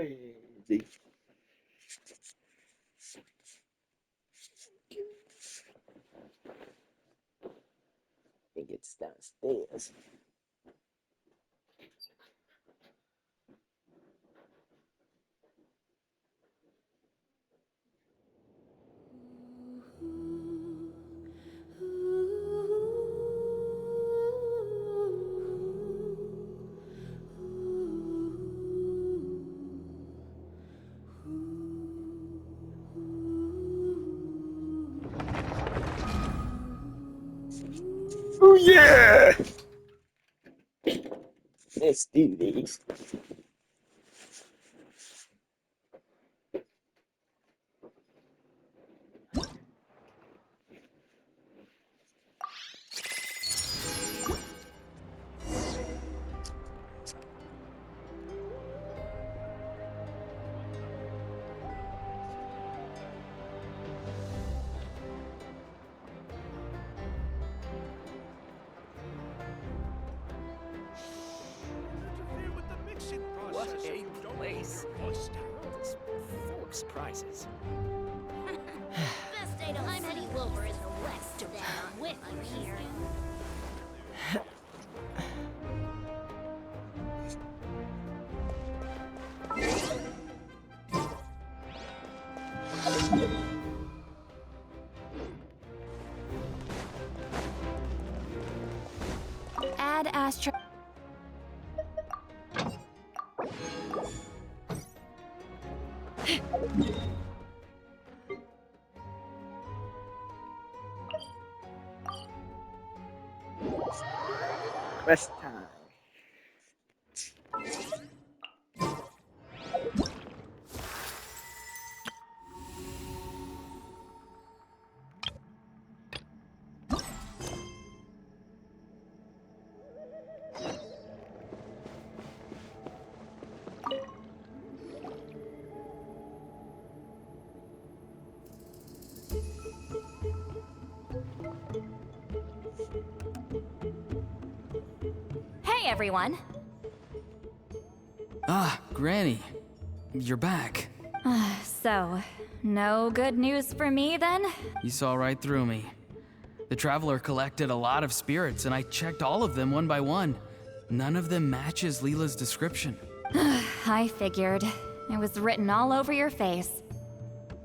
crazy. I think it's downstairs. Oh yeah! Let's do these. What a place. Full of surprises. Best day to I'm heading lower in the west to I'm with you here. Add Astro. Quest time. Hey everyone. Ah, Granny. You're back. So, no good news for me then? You saw right through me. The Traveler collected a lot of spirits, and I checked all of them one by one. None of them matches Leela's description. I figured. It was written all over your face.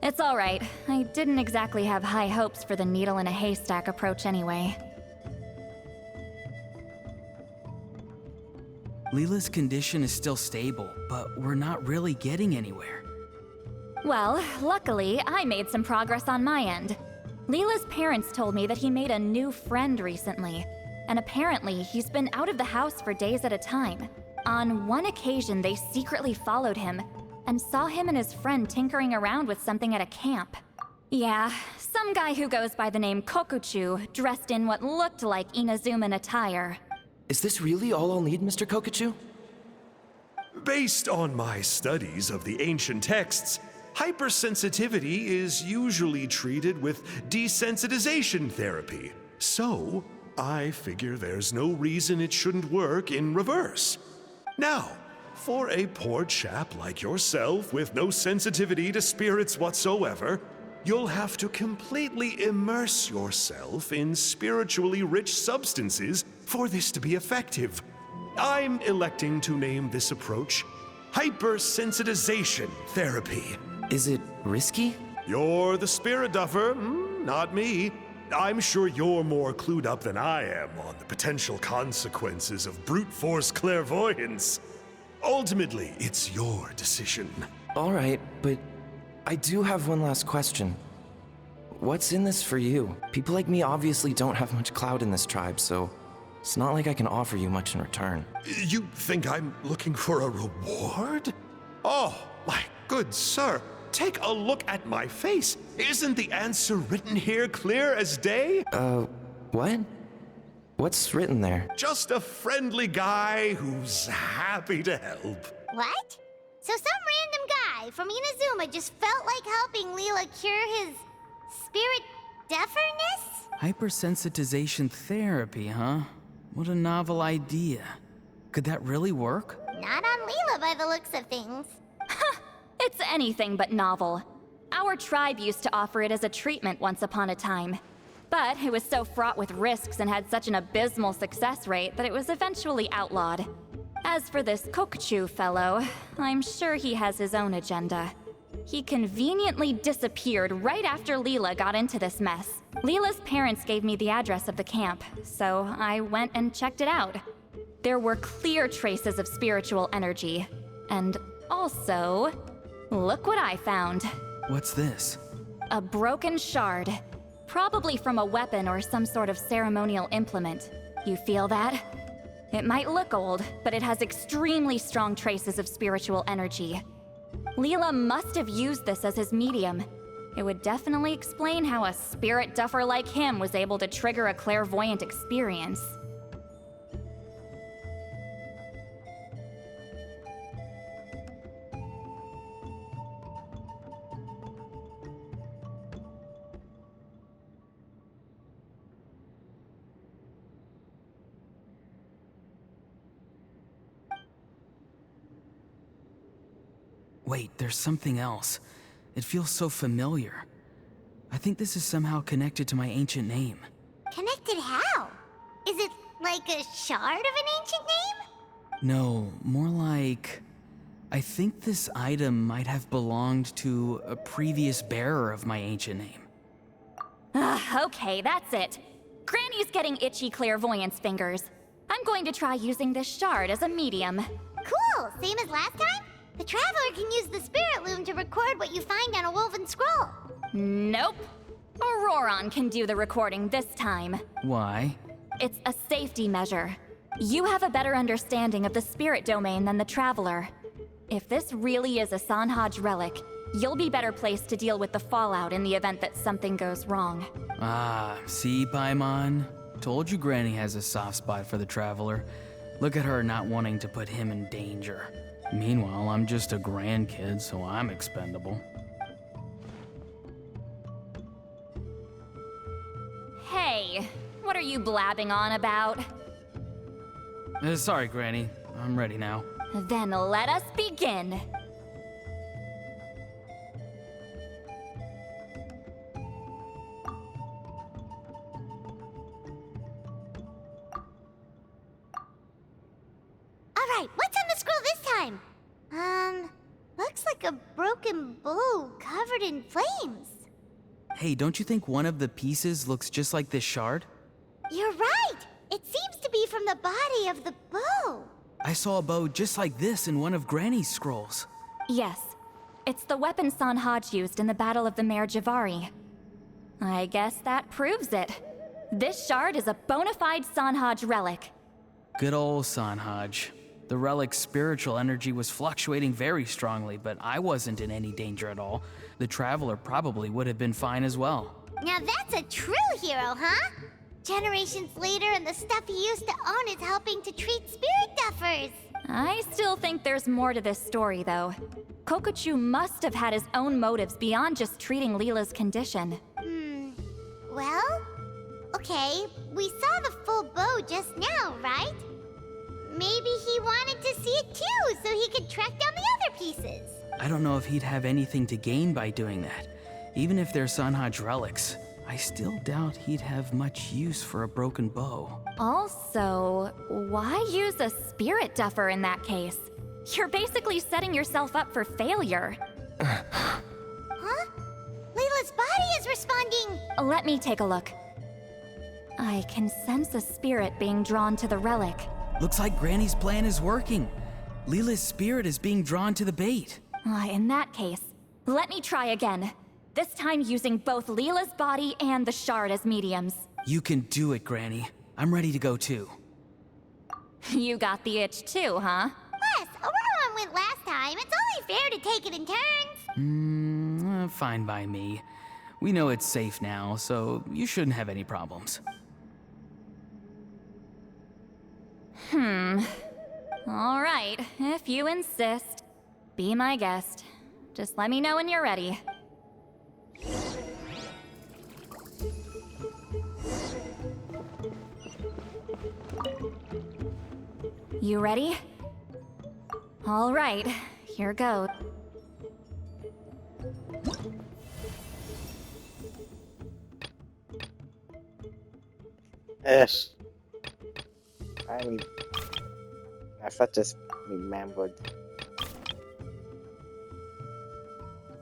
It's alright. I didn't exactly have high hopes for the needle in a haystack approach anyway. Leela's condition is still stable, but we're not really getting anywhere. Well, luckily, I made some progress on my end. Leela's parents told me that he made a new friend recently, and apparently he's been out of the house for days at a time. On one occasion, they secretly followed him and saw him and his friend tinkering around with something at a camp. Yeah, some guy who goes by the name Kokuchu, dressed in what looked like Inazuman attire. Is this really all I'll need, Mr. Kokachu? Based on my studies of the ancient texts, hypersensitivity is usually treated with desensitization therapy. So, I figure there's no reason it shouldn't work in reverse. Now, for a poor chap like yourself with no sensitivity to spirits whatsoever, you'll have to completely immerse yourself in spiritually rich substances for this to be effective. I'm electing to name this approach hypersensitization therapy. Is it risky? You're the spirit duffer, not me. I'm sure you're more clued up than I am on the potential consequences of brute force clairvoyance. Ultimately, it's your decision. All right, but I do have one last question. What's in this for you? People like me obviously don't have much clout in this tribe, so it's not like I can offer you much in return. You think I'm looking for a reward? Oh, my good sir, take a look at my face. Isn't the answer written here clear as day? What? What's written there? Just a friendly guy who's happy to help. What? So some random guy from Inazuma just felt like helping Leela cure his spirit deafness? Hypersensitization therapy, huh? What a novel idea. Could that really work? Not on Leela by the looks of things. Huh, It's anything but novel. Our tribe used to offer it as a treatment once upon a time. But it was so fraught with risks and had such an abysmal success rate that it was eventually outlawed. As for this Kokchu fellow, I'm sure he has his own agenda. He conveniently disappeared right after Leela got into this mess. Leela's parents gave me the address of the camp, so I went and checked it out. There were clear traces of spiritual energy. And also, look what I found. What's this? A broken shard. Probably from a weapon or some sort of ceremonial implement. You feel that? It might look old, but it has extremely strong traces of spiritual energy. Leela must have used this as his medium. It would definitely explain how a spirit duffer like him was able to trigger a clairvoyant experience. Wait, there's something else. It feels so familiar. I think this is somehow connected to my ancient name. Connected how? Is it like a shard of an ancient name? No, more like... I think this item might have belonged to a previous bearer of my ancient name. Okay, that's it. Granny's getting itchy clairvoyance fingers. I'm going to try using this shard as a medium. Cool, same as last time? The Traveler can use the Spirit Loom to record what you find on a woven scroll. Nope. Auroron can do the recording this time. Why? It's a safety measure. You have a better understanding of the spirit domain than the Traveler. If this really is a Sanhaj relic, you'll be better placed to deal with the fallout in the event that something goes wrong. Ah, see, Paimon? Told you Granny has a soft spot for the Traveler. Look at her not wanting to put him in danger. Meanwhile, I'm just a grandkid, so I'm expendable. Hey, what are you blabbing on about? Sorry, Granny. I'm ready now. Then let us begin. Alright, what's on the scroll this time? Looks like a broken bow covered in flames. Hey, don't you think one of the pieces looks just like this shard? You're right! It seems to be from the body of the bow. I saw a bow just like this in one of Granny's scrolls. Yes, it's the weapon Sanhaj used in the Battle of the Mare Javari. I guess that proves it. This shard is a bona fide Sanhaj relic. Good old Sanhaj. The relic's spiritual energy was fluctuating very strongly, but I wasn't in any danger at all. The Traveler probably would have been fine as well. Now that's a true hero, huh? Generations later and the stuff he used to own is helping to treat spirit duffers. I still think there's more to this story, though. Kokochu must have had his own motives beyond just treating Leela's condition. Well, okay, we saw the full bow just now, right? Maybe he wanted to see it too, so he could track down the other pieces. I don't know if he'd have anything to gain by doing that. Even if they're Sanhaj relics, I still doubt he'd have much use for a broken bow. Also, why use a spirit duffer in that case? You're basically setting yourself up for failure. Huh? Layla's body is responding! Let me take a look. I can sense a spirit being drawn to the relic. Looks like Granny's plan is working. Leela's spirit is being drawn to the bait. In that case, let me try again. This time using both Leela's body and the shard as mediums. You can do it, Granny. I'm ready to go too. You got the itch too, huh? Plus, Auroron went last time. It's only fair to take it in turns. Fine by me. We know it's safe now, so you shouldn't have any problems. All right, if you insist. Be my guest. Just let me know when you're ready. You ready? All right, here goes. Yes. I thought just remembered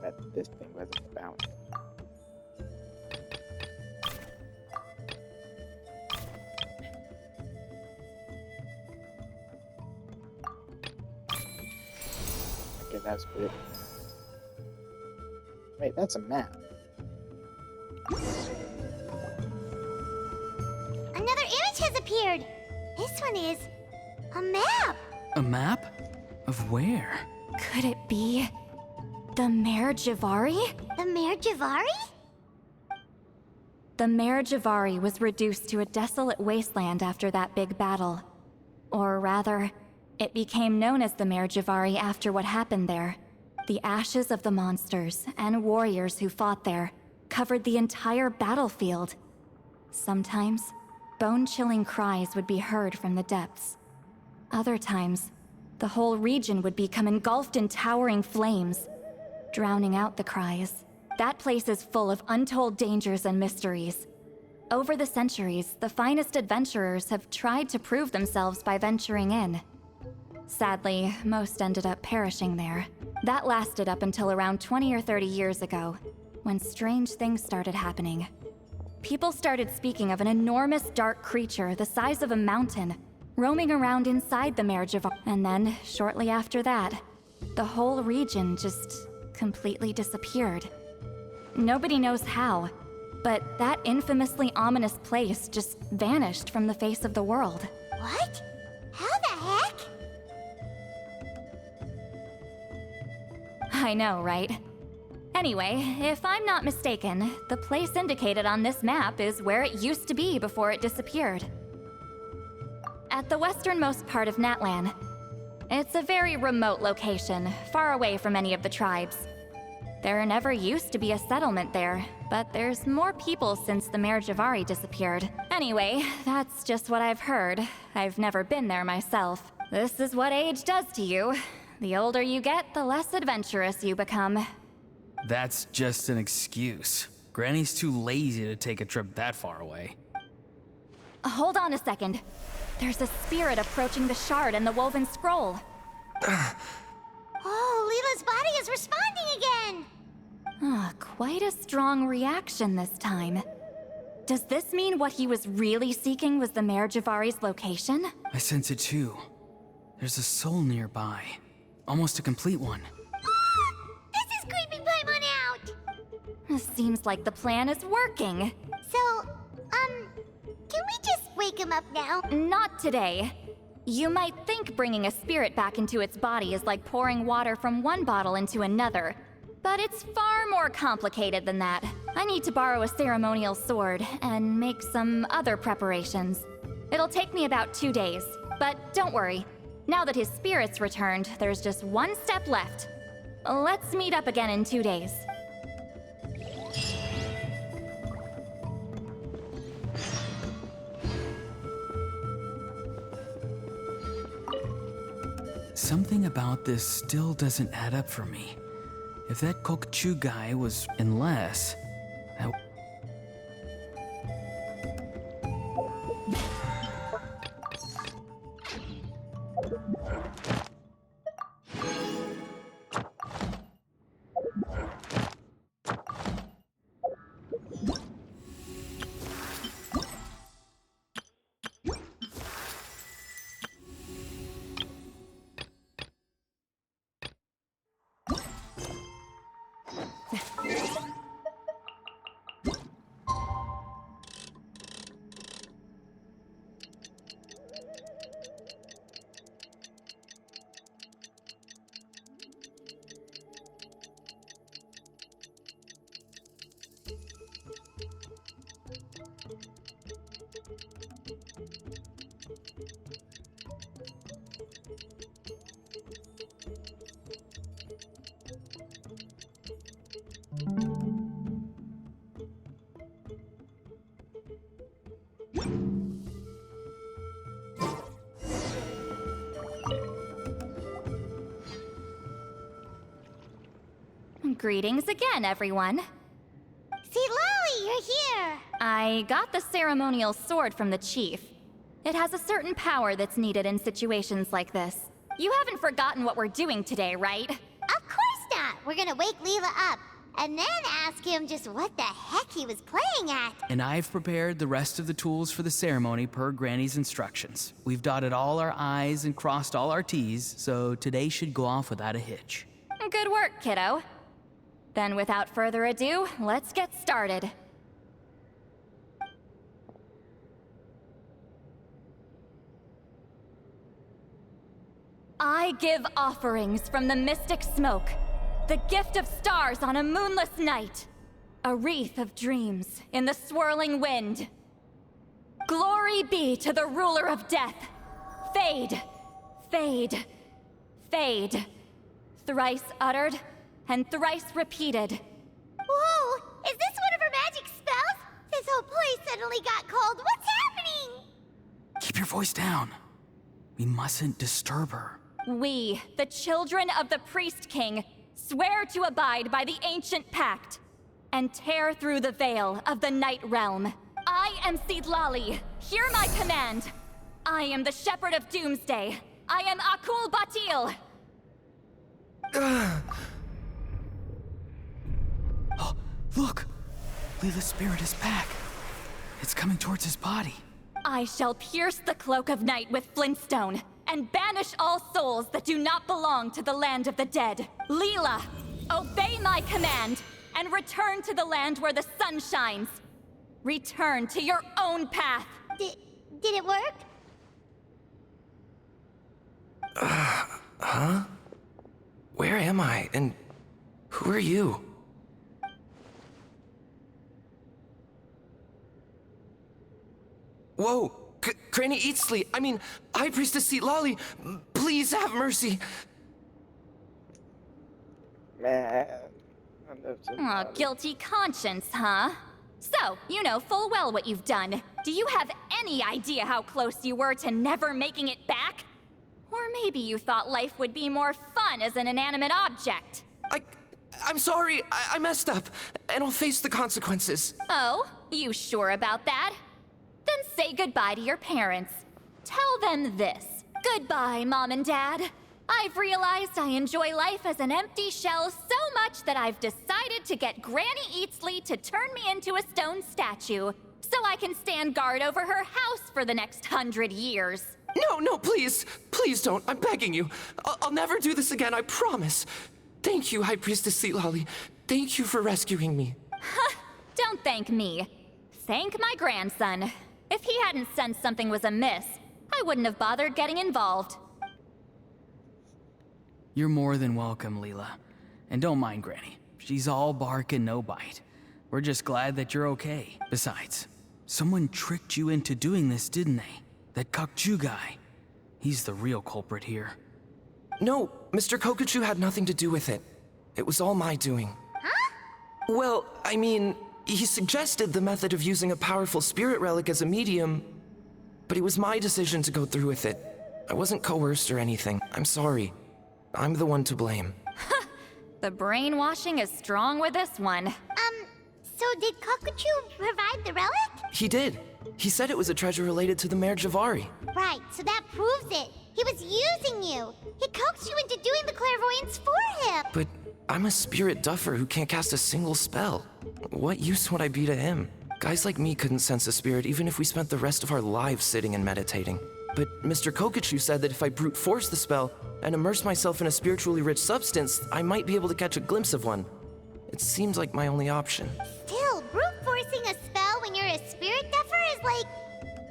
that this thing was about. Okay, that's good. Wait, that's a map. Another image has appeared. This one is a map. A map? Of where? Could it be the Mare Javari? The Mare Javari? The Mare Javari was reduced to a desolate wasteland after that big battle. Or rather, it became known as the Mare Javari after what happened there. The ashes of the monsters and warriors who fought there covered the entire battlefield. Sometimes, bone-chilling cries would be heard from the depths. Other times, the whole region would become engulfed in towering flames, drowning out the cries. That place is full of untold dangers and mysteries. Over the centuries, the finest adventurers have tried to prove themselves by venturing in. Sadly, most ended up perishing there. That lasted up until around 20 or 30 years ago, when strange things started happening. People started speaking of an enormous dark creature the size of a mountain, roaming around inside the Mare Javari. And then, shortly after that, the whole region just completely disappeared. Nobody knows how, but that infamously ominous place just vanished from the face of the world. What? How the heck? I know, right? Anyway, if I'm not mistaken, the place indicated on this map is where it used to be before it disappeared. At the westernmost part of Natlan. It's a very remote location, far away from any of the tribes. There never used to be a settlement there, but there's more people since the Mare Javari disappeared. Anyway, that's just what I've heard. I've never been there myself. This is what age does to you. The older you get, the less adventurous you become. That's just an excuse. Granny's too lazy to take a trip that far away. Hold on a second. There's a spirit approaching the shard and the woven scroll. Oh, Leela's body is responding again. Quite a strong reaction this time. Does this mean what he was really seeking was the Mare Javari's location? I sense it too. There's a soul nearby. Almost a complete one. This is creeping Paimon out. Seems like the plan is working. So, can we just wake him up now? Not today. You might think bringing a spirit back into its body is like pouring water from one bottle into another. But it's far more complicated than that. I need to borrow a ceremonial sword and make some other preparations. It'll take me about 2 days, but don't worry. Now that his spirit's returned, there's just one step left. Let's meet up again in 2 days. Something about this still doesn't add up for me. If that Kokchu guy was unless... Greetings again, everyone. Citlali, you're here. I got the ceremonial sword from the chief. It has a certain power that's needed in situations like this. You haven't forgotten what we're doing today, right? Of course not! We're gonna wake Leela up, and then ask him just what the heck he was playing at. And I've prepared the rest of the tools for the ceremony per Granny's instructions. We've dotted all our I's and crossed all our T's, so today should go off without a hitch. Good work, kiddo. Then without further ado, let's get started. I give offerings from the mystic smoke, the gift of stars on a moonless night, a wreath of dreams in the swirling wind. Glory be to the ruler of death. Fade, fade, fade. Thrice uttered and thrice repeated. Whoa! Is this one of her magic spells? This whole place suddenly got cold. What's happening? Keep your voice down. We mustn't disturb her. We, the children of the Priest King, swear to abide by the ancient pact and tear through the veil of the Night Realm. I am Citlali. Hear my command. I am the Shepherd of Doomsday. I am Akul Batil. Oh, look! Leela's spirit is back. It's coming towards his body. I shall pierce the cloak of night with flintstone and banish all souls that do not belong to the land of the dead. Leela, obey my command and return to the land where the sun shines. Return to your own path. Did it work? Huh? Where am I? And who are you? Whoa! Granny Citlali, I mean, High Priestess Citlali, please have mercy. Man. I love Aw, Citlali. guilty conscience, huh? So, you know full well what you've done. Do you have any idea how close you were to never making it back? Or maybe you thought life would be more fun as an inanimate object. I'm sorry, I messed up, and I'll face the consequences. Oh, you sure about that? Then say goodbye to your parents. Tell them this. Goodbye, Mom and Dad. I've realized I enjoy life as an empty shell so much that I've decided to get Granny Citlali to turn me into a stone statue, so I can stand guard over her house for the next 100 years. No, please. Please don't. I'm begging you. I'll never do this again, I promise. Thank you, High Priestess Citlali. Thank you for rescuing me. Don't thank me. Thank my grandson. If he hadn't sensed something was amiss, I wouldn't have bothered getting involved. You're more than welcome, Leela. And don't mind Granny. She's all bark and no bite. We're just glad that you're okay. Besides, someone tricked you into doing this, didn't they? That Kokchu guy. He's the real culprit here. No, Mr. Kokuchu had nothing to do with it. It was all my doing. Huh? Well, I mean, he suggested the method of using a powerful spirit relic as a medium, but it was my decision to go through with it. I wasn't coerced or anything. I'm sorry. I'm the one to blame. The brainwashing is strong with this one. So did Kokuchu provide the relic? He did. He said it was a treasure related to the Mare Javari. Right, so that proves it. He was using you. He coaxed you into doing the clairvoyance for him. But I'm a spirit duffer who can't cast a single spell. What use would I be to him? Guys like me couldn't sense a spirit even if we spent the rest of our lives sitting and meditating. But Mr. Kokuchu said that if I brute force the spell and immerse myself in a spiritually rich substance, I might be able to catch a glimpse of one. It seems like my only option. Still, brute forcing a spell when you're a spirit duffer is like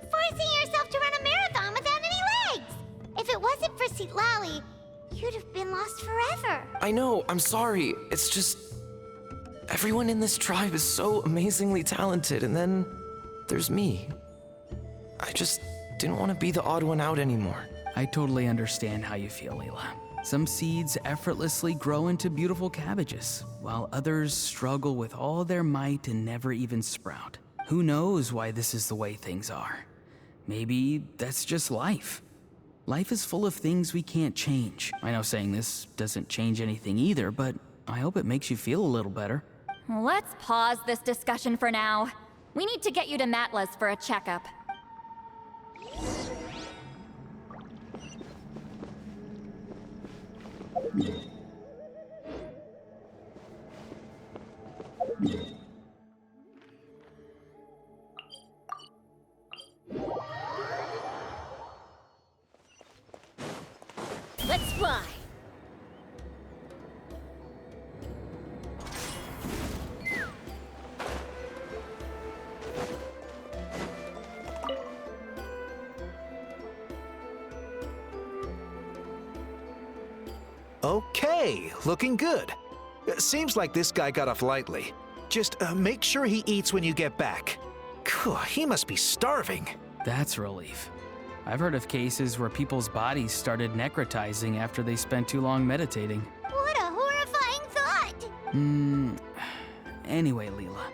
forcing yourself to run a marathon without any legs. If it wasn't for Citlali, you'd have been lost forever. I know, I'm sorry. It's just... everyone in this tribe is so amazingly talented, and then there's me. I just didn't want to be the odd one out anymore. I totally understand how you feel, Leela. Some seeds effortlessly grow into beautiful cabbages, while others struggle with all their might and never even sprout. Who knows why this is the way things are? Maybe that's just life. Life is full of things we can't change. I know saying this doesn't change anything either, but I hope it makes you feel a little better. Let's pause this discussion for now. We need to get you to Matla's for a checkup. Let's fly. Okay, looking good. Seems like this guy got off lightly. Just make sure he eats when you get back. Phew, he must be starving. That's a relief. I've heard of cases where people's bodies started necrotizing after they spent too long meditating. What a horrifying thought! Anyway, Leela,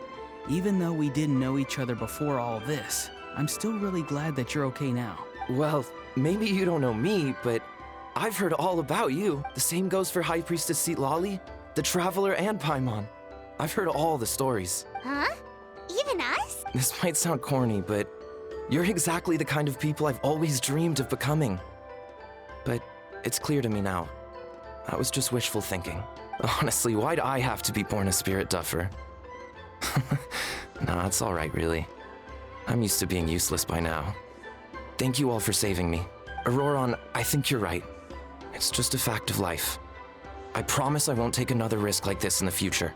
even though we didn't know each other before all this, I'm still really glad that you're okay now. Well, maybe you don't know me, but I've heard all about you. The same goes for High Priestess Citlali, the Traveler, and Paimon. I've heard all the stories. Huh? Even us? This might sound corny, but you're exactly the kind of people I've always dreamed of becoming. But it's clear to me now. That was just wishful thinking. Honestly, why'd I have to be born a spirit duffer? Nah, it's alright, really. I'm used to being useless by now. Thank you all for saving me. Auroron, I think you're right. It's just a fact of life. I promise I won't take another risk like this in the future.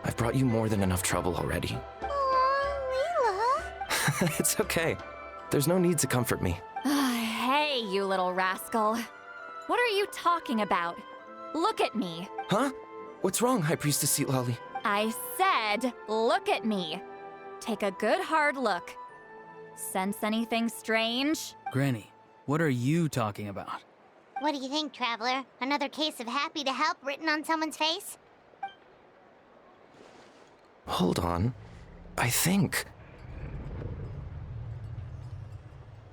I've brought you more than enough trouble already. Oh, Leela. It's okay. There's no need to comfort me. Hey, you little rascal. What are you talking about? Look at me. Huh? What's wrong, High Priestess Citlali? I said, look at me. Take a good hard look. Sense anything strange? Granny, what are you talking about? What do you think, Traveler? Another case of happy to help written on someone's face? Hold on. I think...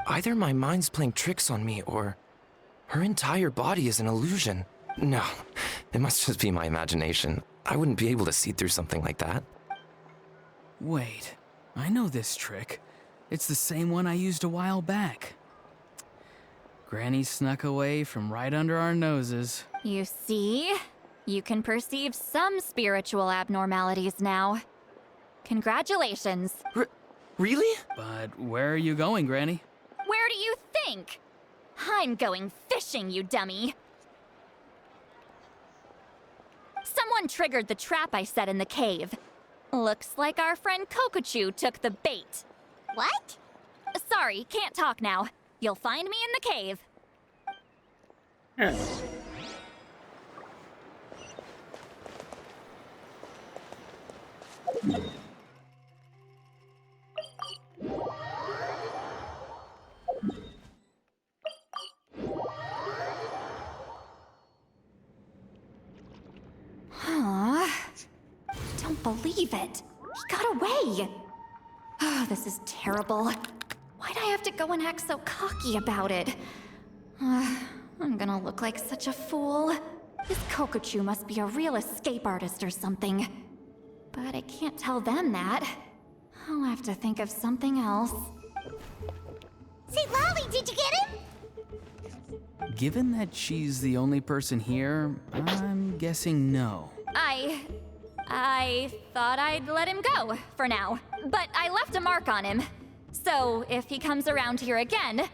either my mind's playing tricks on me, or her entire body is an illusion. No, it must just be my imagination. I wouldn't be able to see through something like that. Wait, I know this trick. It's the same one I used a while back. Granny snuck away from right under our noses. You see? You can perceive some spiritual abnormalities now. Congratulations. Really? But where are you going, Granny? Where do you think? I'm going fishing, you dummy. Someone triggered the trap I set in the cave. Looks like our friend Kokochu took the bait. What? Sorry, can't talk now. You'll find me in the cave. Don't believe it. He got away. Oh, this is terrible. Why'd I have to go and act so cocky about it? I'm gonna look like such a fool. This Kokochu must be a real escape artist or something. But I can't tell them that. I'll have to think of something else. Citlali, did you get him? Given that she's the only person here, I'm guessing no. I thought I'd let him go for now. But I left a mark on him. So if he comes around here again,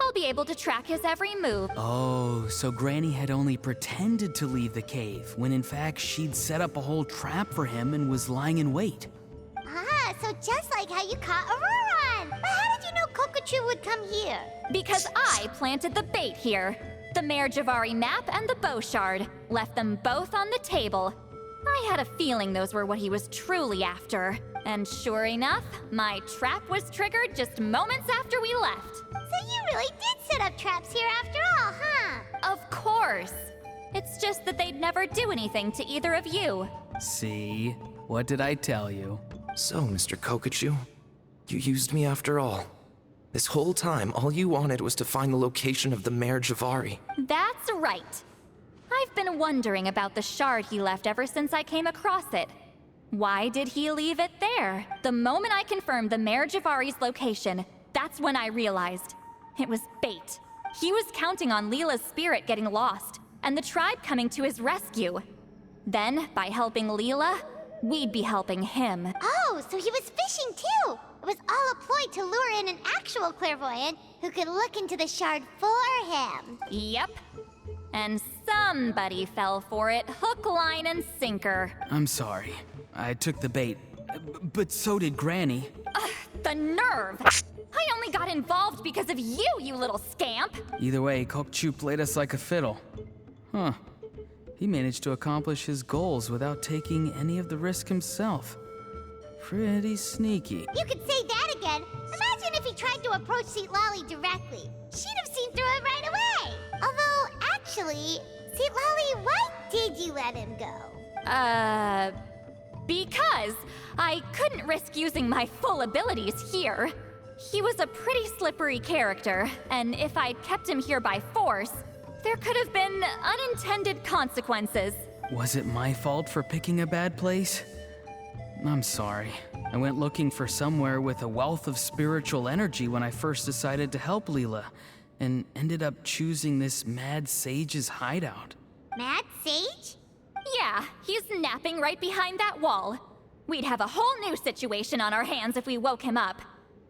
I'll be able to track his every move. Oh, so Granny had only pretended to leave the cave, when in fact she'd set up a whole trap for him and was lying in wait. Ah, so just like how you caught Auroron. But how did you know Kokochu would come here? Because I planted the bait here. The Mare Javari map and the bow shard. Left them both on the table. I had a feeling those were what he was truly after. And sure enough, my trap was triggered just moments after we left. So you really did set up traps here after all, huh? Of course. It's just that they'd never do anything to either of you. See? What did I tell you? So, Mr. Kokochu, you used me after all. This whole time, all you wanted was to find the location of the Mare Javari. That's right. I've been wondering about the shard he left ever since I came across it. Why did he leave it there? The moment I confirmed the Mayor Javari's location, that's when I realized. It was bait. He was counting on Leela's spirit getting lost, and the tribe coming to his rescue. Then, by helping Leela, we'd be helping him. Oh, so he was fishing too! It was all a ploy to lure in an actual clairvoyant who could look into the shard for him. Yep. And somebody fell for it, hook, line, and sinker. I'm sorry. I took the bait. But so did Granny. The nerve! I only got involved because of you, you little scamp! Either way, Kokchu played us like a fiddle. Huh. He managed to accomplish his goals without taking any of the risk himself. Pretty sneaky. You could say that again. Imagine if he tried to approach Citlali directly. She'd have seen through it right away. Although, actually, Citlali, why did you let him go? Because I couldn't risk using my full abilities here. He was a pretty slippery character, and if I'd kept him here by force, there could have been unintended consequences. Was it my fault for picking a bad place? I'm sorry. I went looking for somewhere with a wealth of spiritual energy when I first decided to help Leela, and ended up choosing this mad sage's hideout. Mad Sage? Yeah, he's napping right behind that wall. We'd have a whole new situation on our hands if we woke him up.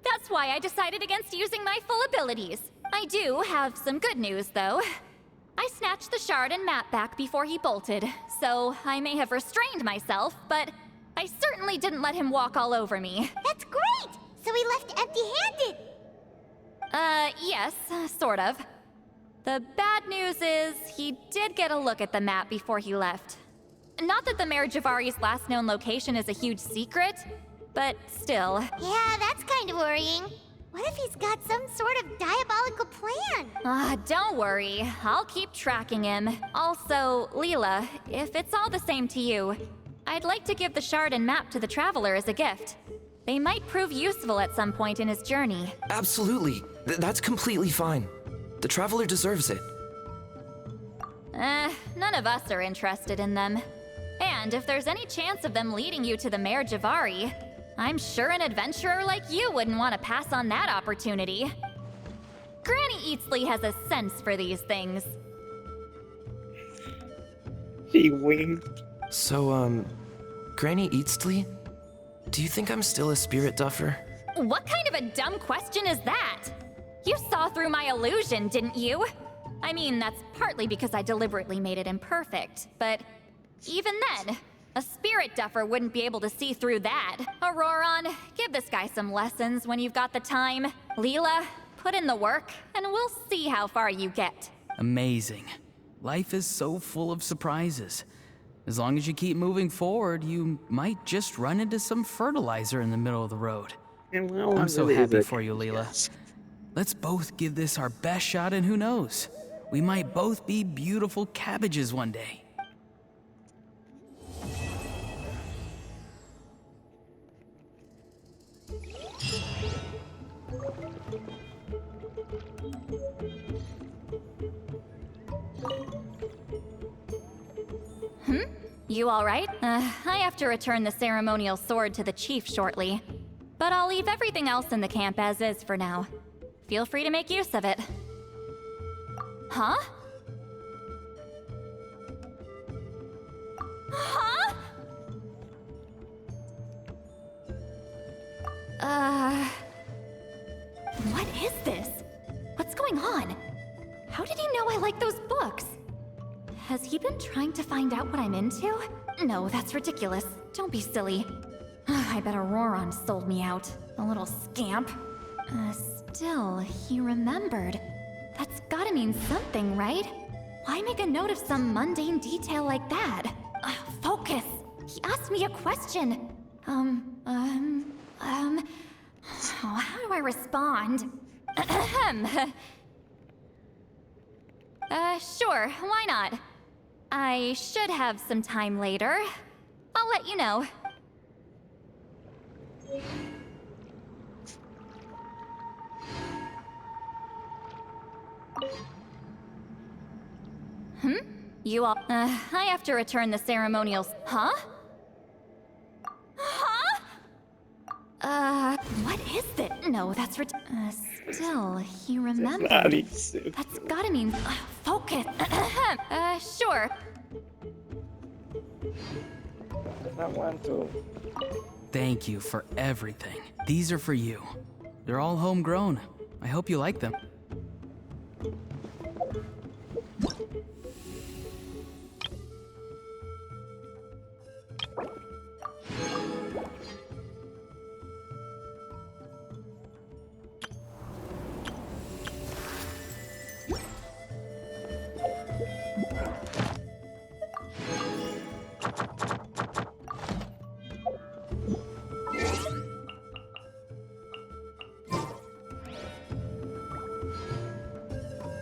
That's why I decided against using my full abilities. I do have some good news, though. I snatched the shard and map back before he bolted, so I may have restrained myself, but I certainly didn't let him walk all over me. That's great! So he left empty-handed! Yes, sort of. The bad news is, he did get a look at the map before he left. Not that the Mayor Javari's last known location is a huge secret, but still. Yeah, that's kind of worrying. What if he's got some sort of diabolical plan? Don't worry. I'll keep tracking him. Also, Leela, if it's all the same to you, I'd like to give the shard and map to the Traveler as a gift. They might prove useful at some point in his journey. Absolutely. That's completely fine. The Traveler deserves it. None of us are interested in them. And if there's any chance of them leading you to the Mayor Javari, I'm sure an adventurer like you wouldn't want to pass on that opportunity. Granny Eatsley has a sense for these things. She winked. So, Granny Eatsley? Do you think I'm still a spirit duffer? What kind of a dumb question is that? You saw through my illusion, didn't you? I mean, that's partly because I deliberately made it imperfect, but even then, a spirit duffer wouldn't be able to see through that. Auroron, give this guy some lessons when you've got the time. Leela, put in the work, and we'll see how far you get. Amazing. Life is so full of surprises. As long as you keep moving forward, you might just run into some fertilizer in the middle of the road. And well, I'm so really happy is for you, Leela. Let's both give this our best shot, and who knows? We might both be beautiful cabbages one day. You all right? I have to return the ceremonial sword to the chief shortly. But I'll leave everything else in the camp as is for now. Feel free to make use of it. Huh? Huh? What is this? What's going on? How did he know I like those books? Has he been trying to find out what I'm into? No, that's ridiculous. Don't be silly. I bet Auroron sold me out. A little scamp. Still, he remembered. That's gotta mean something, right? Why make a note of some mundane detail like that? Focus! He asked me a question. How do I respond? Sure, why not? I should have some time later. I'll let you know. You all... I have to return the ceremonials... Huh? What is this? No, that's still, he remembered. Citlali. That's gotta mean, focus. Sure. I want to. Thank you for everything. These are for you. They're all homegrown. I hope you like them.